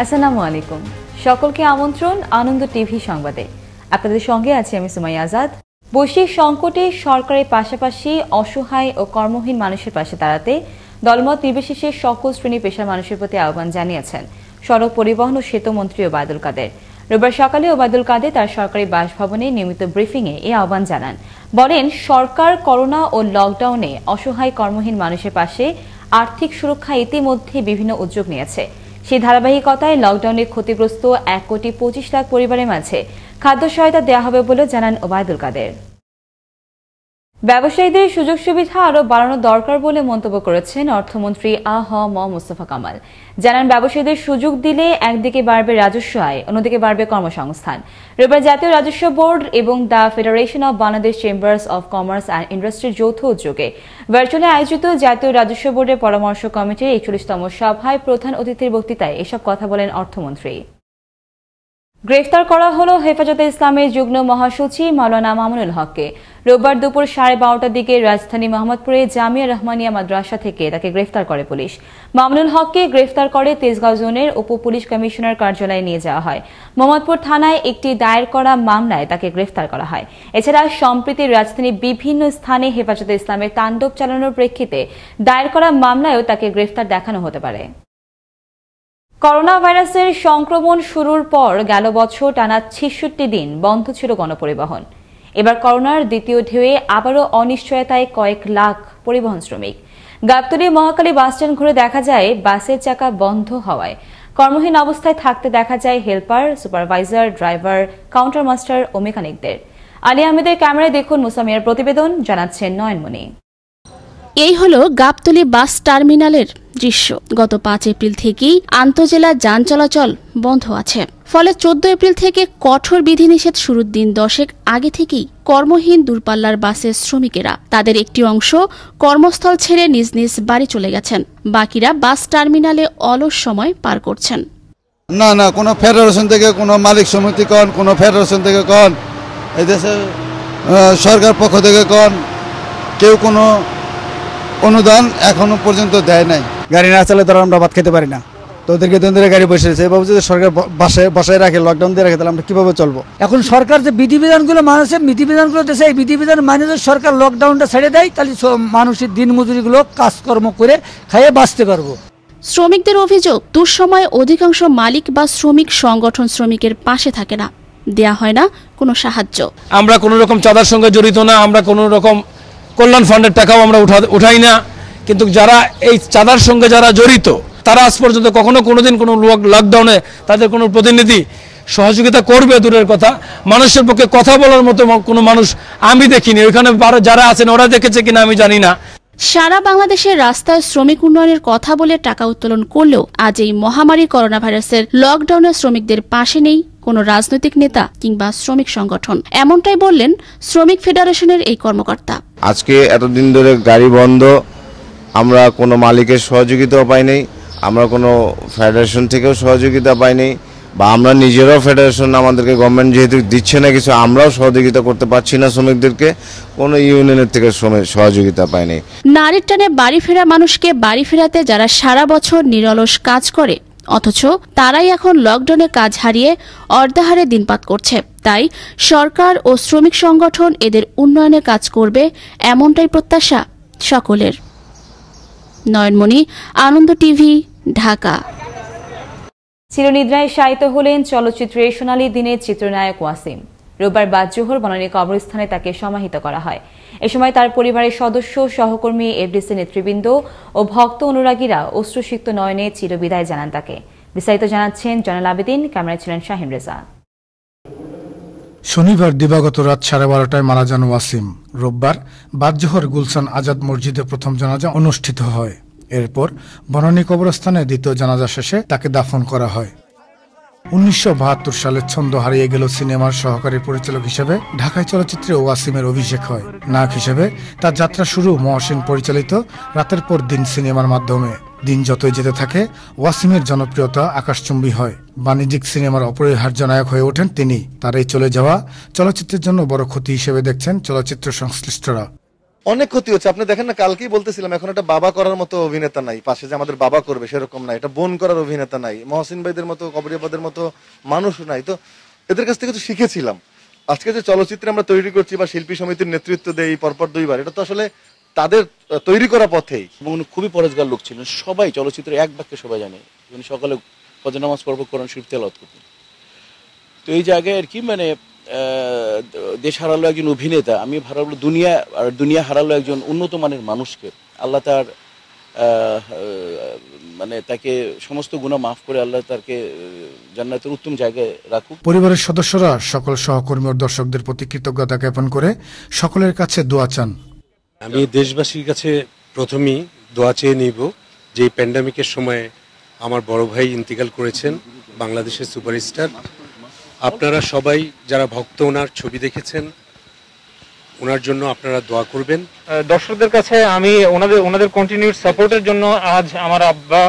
আসসালামু আলাইকুম। সকলকে আমন্ত্রণ আনন্দ টিভি সংবাদে। আপনাদের সঙ্গে আছি আমি সুমাইয়া আজাদ। বৈশ্বিক সংকটে সরকারের পাশাপাশি অসহায় ও কর্মহীন মানুষের পাশে দাঁড়াতে দলমত নির্বিশেষে সকল শ্রেণী পেশার মানুষের প্রতি আহ্বান জানিয়েছেন সড়ক পরিবহন ও সেতু মন্ত্রী ওবায়দুল কাদের। রোববার সকালে ওবায়দুল কাদের তার সরকারি বাসভবনে নিয়মিত ব্রিফিংয়ে এই আহ্বান জানান। বলেন, সরকার করোনা ও লকডাউনে অসহায় কর্মহীন মানুষের পাশে আর্থিক সুরক্ষা ইতিমধ্যে বিভিন্ন উদ্যোগ নিয়েছে। সেই ধারাবাহিকতায় লকডাউনে ক্ষতিগ্রস্ত 1,25,00,000 পরিবারের মাঝে খাদ্য সহায়তা দেওয়া হবে বলে জানান ওবায়দুল কাদের। ব্যবসায়ীদের সুযোগ সুবিধা আরও বাড়ানো দরকার বলে মন্তব্য করেছেন অর্থমন্ত্রী আ.হ.ম মুস্তফা কামাল। জানান, ব্যবসায়ীদের সুযোগ দিলে একদিকে বাড়বে রাজস্ব আয়, অন্যদিকে বাড়বে কর্মসংস্থান। রোববার জাতীয় রাজস্ব বোর্ড এবং the federation of Bangladesh chambers of commerce and ইন্ডাস্ট্রির যৌথ উদ্যোগে ভার্চুয়ালি আয়োজিত জাতীয় রাজস্ব বোর্ডের পরামর্শ কমিটির 41তম সভায় প্রধান অতিথির বক্তৃতায় এসব কথা বলেন অর্থমন্ত্রী। গ্রেফতার করা হল হেফাজতে ইসলামের যুগ্ম মহাসচিব মাওলানা মামুনুল হককে। রোববার দুপুর 12:30টার দিকে রাজধানী মোহাম্মদপুরে জামিয়া রহমানিয়া মাদ্রাসা থেকে তাকে গ্রেফতার করে পুলিশ। মামুনুল হককে গ্রেফতার করে তেজগাঁও জোনের উপ পুলিশ কমিশনার কার্যালয়ে নিয়ে যাওয়া হয়। মোহাম্মদপুর থানায় একটি দায়ের করা মামলায় তাকে গ্রেফতার করা হয়। এছাড়া সম্প্রতি রাজধানীর বিভিন্ন স্থানে হেফাজতে ইসলামের তাণ্ডব চালানোর প্রেক্ষিতে দায়ের করা মামলায়ও তাকে গ্রেফতার দেখানো হতে পারে। করোনা ভাইরাসের সংক্রমণ শুরুর পর গেল বছর টানা 66 দিন বন্ধ ছিল গণপরিবহন। এবার করোনার দ্বিতীয় ঢেউয়ে আবারও অনিশ্চয়তায় কয়েক লাখ পরিবহন শ্রমিক। গাবতলী মহাখালী বাসস্ট্যান্ড ঘুরে দেখা যায় বাসের চাকা বন্ধ হওয়ায় কর্মহীন অবস্থায় থাকতে দেখা যায় helper, supervisor, driver, counter master ও মেকানিকদের। আলী আহমেদের ক্যামেরায় দেখুন মুসামিয়ার প্রতিবেদন, জানাচ্ছেন নয়নমণি। এই হলো গাবতলী বাস টার্মিনালের দৃশ্য। গত 5 এপ্রিল থেকেই আন্তঃজেলা যান চলাচল বন্ধ আছে। ফলে 14 এপ্রিল থেকে কঠোর বিধিনিষেধ শুরুর দিন 10 আগে থেকেই কর্মহীন দূরপাল্লার বাসের শ্রমিকেরা তাদের একটি অংশ কর্মস্থল ছেড়ে নিজ নিজ বাড়ি চলে গেছেন। বাকিরা বাস টার্মিনালে অলস সময় পার করছেন। না কোনো ফেডারেশন থেকে, কোনো মালিক সমিতি কোন, কোনো ফেডারেশন থেকে কোন, এই দেশে সরকার পক্ষ থেকে কোন, কেউ কোনো অনুদান এখনো পর্যন্ত দেয় নাই। গাড়ি না চালে তারা আমরা ভাত খেতে পারি না, তো ওদেরকে ধরে গাড়ি বসে রয়েছে। এভাবে যদি সরকার বাসায় রাখে, লকডাউন দিয়ে রাখে, তাহলে আমরা কিভাবে চলবো? এখন সরকার যে বিধিবিধানগুলো মানছে, বিধিবিধানগুলো দেশে এই বিধিবিধান মানে যদি সরকার লকডাউনটা ছেড়ে দেয়, তাহলে মানুষের দিন মজুরিগুলো কাজকর্ম করে খাইয়ে বাঁচতে পারবো। শ্রমিকদের অভিযোগ, দুঃসময়ে অধিকাংশ মালিক বা শ্রমিক সংগঠন শ্রমিকের পাশে থাকে না, দেয়া হয় না কোনো সাহায্য। আমরা কোনো রকম চাঁদার সঙ্গে জড়িত না, আমরা কোনো রকম কল্যাণ ফান্ডের টাকাও আমরা উঠাই না। কিন্তু যারা এই চাঁদার সঙ্গে যারা জড়িত, তারা আজ পর্যন্ত কোনোদিন কোনো লকডাউনে তাদের কোনো প্রতিনিধি সহযোগিতা করবে দূরের কথা, মানুষের পক্ষে কথা বলার মতো কোনো মানুষ আমি দেখিনি। ওইখানে যারা আছেন ওরা দেখেছে কিনা আমি জানি না। সারা বাংলাদেশের রাস্তায় শ্রমিক উন্নয়নের কথা বলে টাকা উত্তোলন করলেও আজ এই মহামারী করোনা ভাইরাসের লকডাউনে শ্রমিকদের পাশে নেই কোনো রাজনৈতিক নেতা কিংবা শ্রমিক সংগঠন। এমনটাই বললেন শ্রমিক ফেডারেশনের এই কর্মকর্তা। আজকে এতদিন ধরে গাড়ি বন্ধ, আমরা কোনো মালিকের সহযোগিতাও পাইনি, আমরা কোনো ফেডারেশন থেকেও সহযোগিতা পাইনি, বা আমরা নিজেরাও ফেডারেশন আমাদেরকে গভর্নমেন্ট যেহেতু দিচ্ছে না কিছু, আমরাও সহযোগিতা করতে পারছি না শ্রমিকদেরকে, কোনো ইউনিয়নের থেকে সহযোগিতা পাইনি। নারীর টানে বাড়ি ফেরা মানুষকে বাড়ি ফেরাতে যারা সারা বছর নিরলস কাজ করে, অথচ তারাই এখন লকডাউনে কাজ হারিয়ে অর্ধাহারে দিনপাত করছে। তাই সরকার ও শ্রমিক সংগঠন এদের উন্নয়নে কাজ করবে, এমনটাই প্রত্যাশা সকলের। নয়নমণি, আনন্দ টিভি, ঢাকা। চিরনিদ্রায় শায়িত হলেন চলচ্চিত্রের সোনালী দিনের চিত্রনায়ক ওয়াসিম। রোববার বাদজোহর বনানী কবরস্থানে তাকে সমাহিত করা হয়। এ সময় তার পরিবারের সদস্য, সহকর্মী, এফডিসি নেতৃবৃন্দ ও ভক্ত অনুরাগীরা অশ্রুসিক্ত নয়নে চিরবিদায় জানান তাকে। বিস্তারিত জানাচ্ছেন জয়নাল আবেদিন, ক্যামেরায় ছিলেন শাহিন রেজা। শনিবার দিবাগত রাত 12:30টায় মারা যান ওয়াসিম। রোববার বাদজোহর গুলশান আজাদ মসজিদে প্রথম জানাজা অনুষ্ঠিত হয়। এরপর বনানী কবরস্থানে দ্বিতীয় জানাজা শেষে তাকে দাফন করা হয়। 1972 সালে ছন্দ হারিয়ে গেল সিনেমার সহকারী পরিচালক হিসেবে ঢাকায় চলচ্চিত্রে ওয়াসিমের অভিষেক হয়। নায়ক হিসেবে তার যাত্রা শুরু মহসিন পরিচালিত রাতের পর দিন সিনেমার মাধ্যমে। দিন যতই যেতে থাকে ওয়াসিমের জনপ্রিয়তা আকাশচুম্বী হয়। বাণিজ্যিক সিনেমার অপরিহার্য নায়ক হয়ে ওঠেন তিনি। তার এই চলে যাওয়া চলচ্চিত্রের জন্য বড় ক্ষতি হিসেবে দেখছেন চলচ্চিত্র সংশ্লিষ্টরা। অনেক ক্ষতি হচ্ছে। আপনি দেখেন না, কালকেই বলতেছিলাম এখন একটা বাবা করার মতো অভিনেতা নাই পাশে, যে আমাদের বাবা করবে সেরকম নাই, এটা বোন করার অভিনেতা নাই, মহসিন ভাইদের মতো, কবরিয়াবাদের মতো মানুষ নাই। তো এদের কাছ থেকে তো শিখেছিলাম। আজকে যে চলচ্চিত্রে আমরা তৈরি করছি বা শিল্পী সমিতির নেতৃত্ব দেই পরপর 2 বার, এটা তো আসলে তাদের তৈরি করা পথেই। এবং উনি খুবই পরেজগার লোক ছিলেন, সবাই চলচ্চিত্রে এক বাক্যে সবাই জানে। উনি সকালে ফজর নামাজ পড়ব, কোরআন শরীফ তেলাওয়াত করতেন। তো এই জায়গায় আর কি মানে দেশ হারালো একজন অভিনেতা, আমি হারালো দুনিয়া, আর দুনিয়া হারালো একজন উন্নত মানের মানুষকে। আল্লাহ তার মানে তাকে সমস্ত গুনাহ মাফ করে আল্লাহ তাকে জান্নাতের উত্তম জায়গায় রাখুক। পরিবারের সদস্যরা সকল সহকর্মী ও দর্শকদের প্রতি কৃতজ্ঞতা জ্ঞাপন করে সকলের কাছে দোয়া চান। আমি দেশবাসীর কাছে প্রথমেই দোয়া চেয়ে নিব যে এই প্যান্ডামিকের সময়ে আমার বড় ভাই ইন্তিকাল করেছেন, বাংলাদেশের সুপারস্টার। আপনারা সবাই যারা ভক্ত ওনার ছবি দেখেছেন, ওনার জন্য আপনারা দোয়া করবেন। দর্শকদের কাছে আমি ওনাদের কন্টিনিউড সাপোর্টের জন্য আজ আমার আব্বা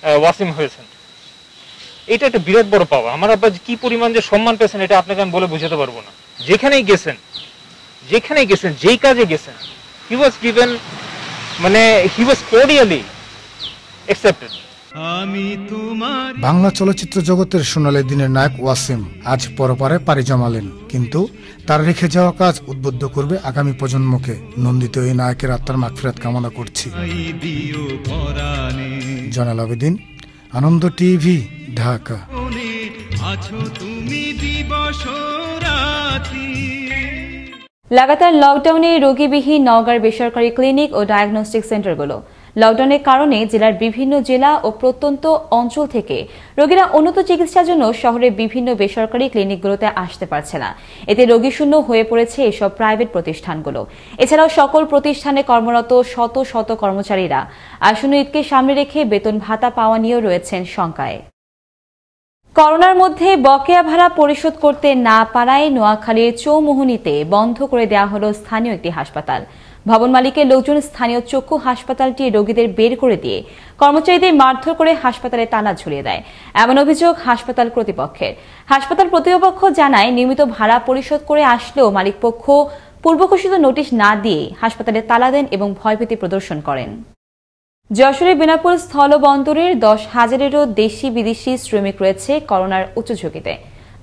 ওয়াসিম হয়েছেন, এটা একটা বিরাট বড় পাওয়া। আমার আব্বা কি পরিমাণ যে সম্মান পেয়েছেন এটা আপনাকে আমি বলে বোঝাতে পারবো না। যেখানেই গেছেন যেই কাজে গেছেন, হি ওয়াজ গিভেন, মানে হি ওয়াজ কোর্ডিয়ালি অ্যাকসেপ্টেড। বাংলা চলচ্চিত্র জগতের সোনালী দিনের নায়ক ওয়াসিম আজ পরপারে পাড়ি জমালেন, কিন্তু তার রেখে যাওয়া কাজ উদ্বুদ্ধ করবে আগামী প্রজন্মকে। নন্দিত এই নায়কের আত্মার মাগফিরাত কামনা করছি। জয়নাল আবেদিন, আনন্দ টিভি, ঢাকা। লাগাতার লকডাউনে রোগীবিহীন নওগাঁর বেসরকারি ক্লিনিক ও ডায়াগনস্টিক সেন্টারগুলো। লকডাউনের কারণে জেলার বিভিন্ন জেলা ও প্রত্যন্ত অঞ্চল থেকে রোগীরা উন্নত চিকিৎসার জন্য শহরের বিভিন্ন বেসরকারি ক্লিনিকগুলোতে আসতে পারছে না। এতে রোগীশূন্য হয়ে পড়েছে এসব প্রাইভেট প্রতিষ্ঠানগুলো। এছাড়াও সকল প্রতিষ্ঠানে কর্মরত শত শত কর্মচারীরা আসন্ন ঈদকে সামনে রেখে বেতন ভাতা পাওয়া নিয়েও রয়েছেন শঙ্কায়। করোনার মধ্যে বকেয়া ভাড়া পরিশোধ করতে না পারায় নোয়াখালীর চৌমুহনীতে বন্ধ করে দেওয়া হল স্থানীয় একটি হাসপাতাল। ভবন মালিকের লোকজন স্থানীয় চক্ষু হাসপাতালটি রোগীদের বের করে দিয়ে কর্মচারীদের মারধর করে হাসপাতালে তালা ঝুলিয়ে দেয়, এমন অভিযোগ হাসপাতাল কর্তৃপক্ষের। হাসপাতাল কর্তৃপক্ষ জানায়, নিয়মিত ভাড়া পরিশোধ করে আসলেও মালিকপক্ষ পূর্বঘোষিত নোটিশ না দিয়ে হাসপাতালে তালা দেন এবং ভয়ভীতি প্রদর্শন করেন। যশোরের বেনাপোল স্থলবন্দরের 10,000-এরও দেশি বিদেশি শ্রমিক রয়েছে করোনার উচ্চ ঝুঁকিতে।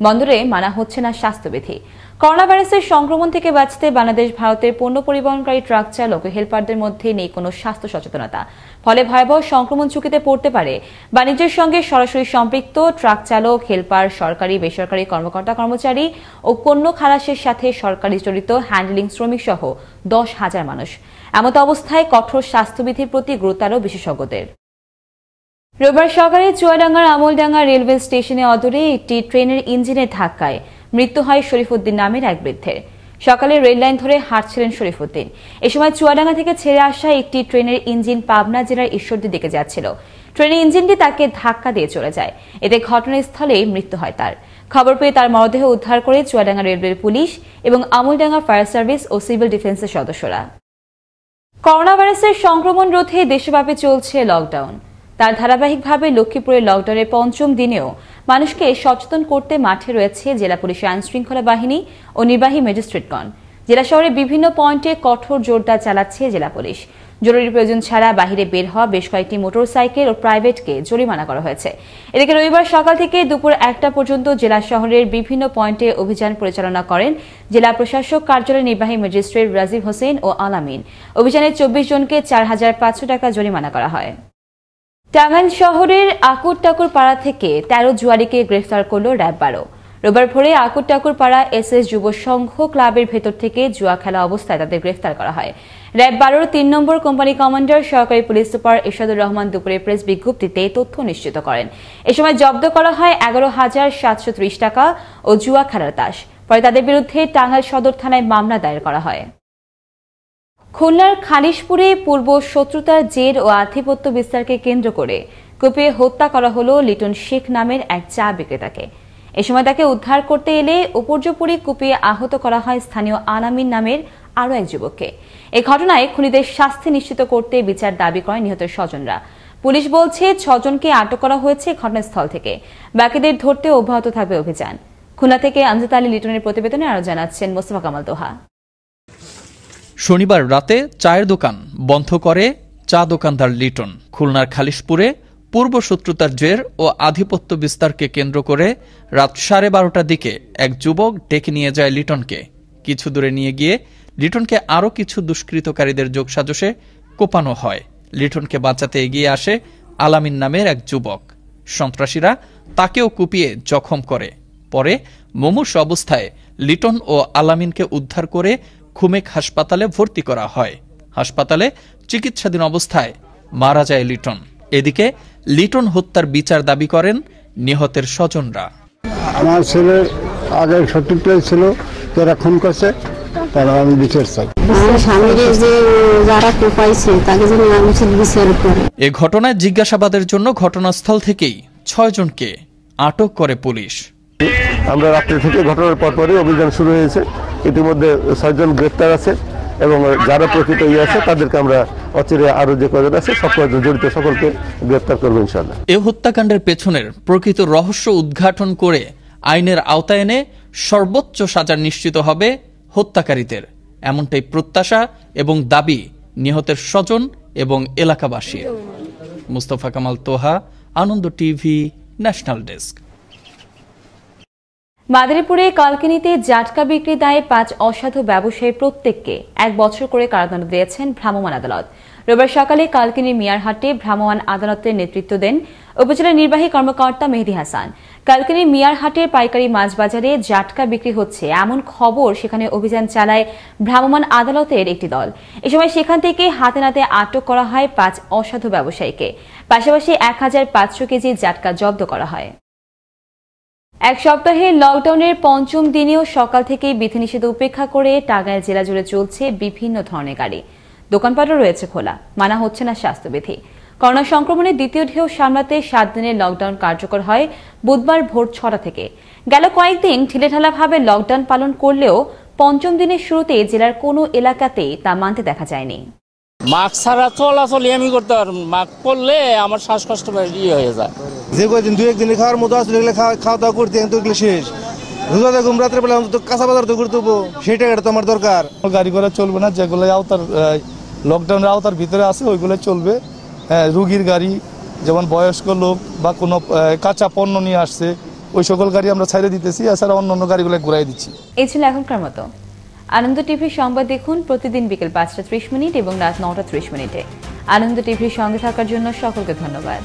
বন্দরে মানা হচ্ছে না স্বাস্থ্যবিধি। করোনা ভাইরাসের সংক্রমণ থেকে বাঁচতে বাংলাদেশ ভারতের পণ্য পরিবহনকারী ট্রাক চালক ও হেলপারদের মধ্যে নেই কোনো স্বাস্থ্য সচেতনতা। ফলে ভয়াবহ সংক্রমণ ঝুঁকিতে পড়তে পারে বাণিজ্যের সঙ্গে সরাসরি সম্পৃক্ত ট্রাক চালক, হেলপার, সরকারি বেসরকারি কর্মকর্তা কর্মচারী ও পণ্য খালাসের সাথে সরকারি জড়িত হ্যান্ডলিং শ্রমিক সহ 10,000 মানুষ। এমত অবস্থায় কঠোর স্বাস্থ্যবিধির প্রতি গুরুত্ব আরও বিশেষজ্ঞদের। রোববার সকালে চুয়াডাঙ্গার আমলডাঙ্গা রেলওয়ে স্টেশনে অদূরে একটি ট্রেনের ইঞ্জিনের ধাক্কায় মৃত্যু হয় শরীফউদ্দিন নামের এক বৃদ্ধের। সকালে রেল লাইন ধরে হাঁটছিলেন শরীফউদ্দিন। এ সময় চুয়াডাঙ্গা থেকে ছেড়ে আসা একটি ট্রেনের ইঞ্জিন পাবনা জেলার ঈশ্বরদীর দিকে যাচ্ছিল। ট্রেনের ইঞ্জিনটি তাকে ধাক্কা দিয়ে চলে যায়। এতে ঘটনাস্থলেই মৃত্যু হয় তার। খবর পেয়ে তার মরদেহ উদ্ধার করে চুয়াডাঙ্গা রেলওয়ের পুলিশ এবং আমলডাঙ্গা ফায়ার সার্ভিস ও সিভিল ডিফেন্সের সদস্যরা। করোনা ভাইরাসের সংক্রমণ রোধে দেশব্যাপী চলছে লকডাউন। তার ধারাবাহিকভাবে লক্ষ্মীপুরের লকডাউনের ৫ম দিনেও মানুষকে সচেতন করতে মাঠে রয়েছে জেলা পুলিশের আইনশৃঙ্খলা বাহিনী ও নির্বাহী ম্যাজিস্ট্রেটগণ। জেলা শহরের বিভিন্ন পয়েন্টে কঠোর জোরদার চালাচ্ছে জেলা পুলিশ। জরুরি প্রয়োজন ছাড়া বাহিরে বের হওয়া বেশ কয়েকটি মোটরসাইকেল ও প্রাইভেটকে জরিমানা করা হয়েছে। এদিকে রবিবার সকাল থেকে দুপুর ১টা পর্যন্ত জেলা শহরের বিভিন্ন পয়েন্টে অভিযান পরিচালনা করেন জেলা প্রশাসক কার্যালয়ের নির্বাহী ম্যাজিস্ট্রেট রাজীব হোসেন ও আলামিন। অভিযানে ২৪ জনকে ৪,৫০০ টাকা জরিমানা করা হয়। টাঙ্গাইল শহরের আকুরটাকুর পাড়া থেকে ১৩ জুয়ারিকে গ্রেফতার করল র্যাব ১২। রোববার ভোরে আকুরটাকুর পাড়া SS যুব সংঘ ক্লাবের ভেতর থেকে জুয়া খেলা অবস্থায় তাদের গ্রেফতার করা হয়। র্যাব ১২-র ৩ নম্বর কোম্পানি কমান্ডার সহকারী পুলিশ সুপার ইরশাদুর রহমান দুপুরে প্রেস বিজ্ঞপ্তিতে তথ্য নিশ্চিত করেন। এ সময় জব্দ করা হয় ১১,৭৩০ টাকা ও জুয়া খেলার তাস। পরে তাদের বিরুদ্ধে টাঙ্গাইল সদর থানায় মামলা দায়ের করা হয়। খুলনার খালিশপুরে পূর্ব শত্রুতার জের ও আধিপত্য বিস্তারকে কেন্দ্র করে কুপিয়ে হত্যা করা হল লিটন শেখ নামের এক চা বিক্রেতাকে। এ সময় তাকে উদ্ধার করতে এলে উপর্যুপরি কুপিয়ে আহত করা হয় স্থানীয় আলামিন নামের আরও এক যুবককে। এই ঘটনায় খুনিদের শাস্তি নিশ্চিত করতে বিচার দাবি করেন নিহতের স্বজনরা। পুলিশ বলছে ৬ জনকে আটক করা হয়েছে ঘটনাস্থল থেকে। বাকিদের ধরতে অব্যাহত থাকবে অভিযান। খুলনা থেকে আমজাদ আলী লিটনের প্রতিবেদনে আরও জানাচ্ছেন মোস্তফা কামাল তোহা। শনিবার রাতে চায়ের দোকান বন্ধ করে চা দোকানদার লিটন। খুলনার খালিশপুরে পূর্ব শত্রুতার জের ও আধিপত্য বিস্তারকে কেন্দ্র করে রাত 12:30টার দিকে এক যুবক ডেকে নিয়ে যায় লিটনকে। কিছু দূরে নিয়ে গিয়ে লিটনকে আরও কিছু দুষ্কৃতকারীদের যোগসাজশে কোপানো হয়। লিটনকে বাঁচাতে এগিয়ে আসে আলামিন নামের এক যুবক। সন্ত্রাসীরা তাকেও কুপিয়ে জখম করে। পরে মুমূর্ষু অবস্থায় লিটন ও আলামিনকে উদ্ধার করে খুমেক হাসপাতালে ভর্তি করা হয়। হাসপাতালে চিকিৎসাধীন অবস্থায় মারা যায় লিটন। এদিকে লিটন হত্যার বিচার দাবি করেন নিহতের স্বজনরা। আমার ছেলের আগে শত্রুতা ছিল, তারা খুন করছে, তারা আমি বিচার চাই। এ ঘটনায় জিজ্ঞাসাবাদের জন্য ঘটনাস্থল থেকেই 6 জনকে আটক করে পুলিশ। আমরা রাত্রি থেকে ঘটনার পরপরই অভিযান শুরু হয়েছে। ইতিমধ্যে 6 জন গ্রেপ্তার আছে এবং যারা প্রকৃত আছে তাদেরকে আমরা অচিরে আরো যে কজন আছে সব কজন জড়িত সকলকে গ্রেপ্তার করবো ইনশাআল্লাহ। এ হত্যাকাণ্ডের পেছনের প্রকৃত রহস্য উদ্ঘাটন করে আইনের আওতায় এনে সর্বোচ্চ সাজা নিশ্চিত হবে হত্যাকারীদের, এমনটাই প্রত্যাশা এবং দাবি নিহতের স্বজন এবং এলাকাবাসীর। মুস্তফা কামাল তোহা, আনন্দ টিভি, ন্যাশনাল ডেস্ক। মাদারীপুরে কালকিনিতে জাটকা বিক্রি দায়ে 5 অসাধু ব্যবসায়ী প্রত্যেককে 1 বছর করে কারাদণ্ড দিয়েছেন ভ্রাম্যমাণ আদালত। রবিবার সকালে কালকিনির মিয়ারহাটে ভ্রাম্যমাণ আদালতের নেতৃত্ব দেন উপজেলা নির্বাহী কর্মকর্তা মেহেদী হাসান। কালকিনির মিয়ারহাটের পাইকারি মাছ বাজারে জাটকা বিক্রি হচ্ছে এমন খবর সেখানে অভিযান চালায় ভ্রাম্যমাণ আদালতের একটি দল। এ সময় সেখান থেকে হাতে নাতে আটক করা হয় 5 অসাধু ব্যবসায়ীকে। পাশাপাশি 1500 কেজি জাটকা জব্দ করা হয়। এক সপ্তাহে লকডাউনের 5ম দিনেও সকাল থেকেই বিধিনিষেধ উপেক্ষা করে টাঙ্গাইল জেলা জুড়ে চলছে বিভিন্ন ধরনের গাড়ি। দোকানপাটও রয়েছে খোলা, মানা হচ্ছে না স্বাস্থ্যবিধি। করোনা সংক্রমণের দ্বিতীয় ঢেউ সামলাতে 7 দিনের লকডাউন কার্যকর হয় বুধবার ভোর 6টা থেকে। গেল কয়েকদিন ঢিলেঢালাভাবে লকডাউন পালন করলেও 5ম দিনের শুরুতে জেলার কোনো এলাকাতেই তা মানতে দেখা যায়নি। মাস্ক ছাড়া চলাচলই আমি করতে পারব, মাস্ক পরলে আমার শ্বাসকষ্ট হয়ে যায়। যে কয়েকদিন 2-1 দিনে খাওয়ার মতো আসলে খাওয়া দাওয়া করতে তো এগুলো শেষ। রোজা দেখুন রাত্রে বেলা অন্তত কাঁচা বাজার তো করতে হবো, সেই টাকাটা তো আমার দরকার। গাড়ি ঘোড়া চলবে না, যেগুলো আওতার লকডাউনের আওতার ভিতরে আছে ওইগুলো চলবে। রুগীর গাড়ি, যেমন বয়স্ক লোক বা কোনো কাঁচা পণ্য নিয়ে আসছে, ওই সকল গাড়ি আমরা ছাইড়ে দিতেছি। এছাড়া অন্য গাড়িগুলো ঘুরাই দিচ্ছি। এই ছিল এখনকার মতো। আনন্দ টিভির সংবাদ দেখুন প্রতিদিন বিকেল 5টা 30 মিনিট এবং রাত 9টা 30 মিনিটে। আনন্দ টিভির সঙ্গে থাকার জন্য সকলকে ধন্যবাদ।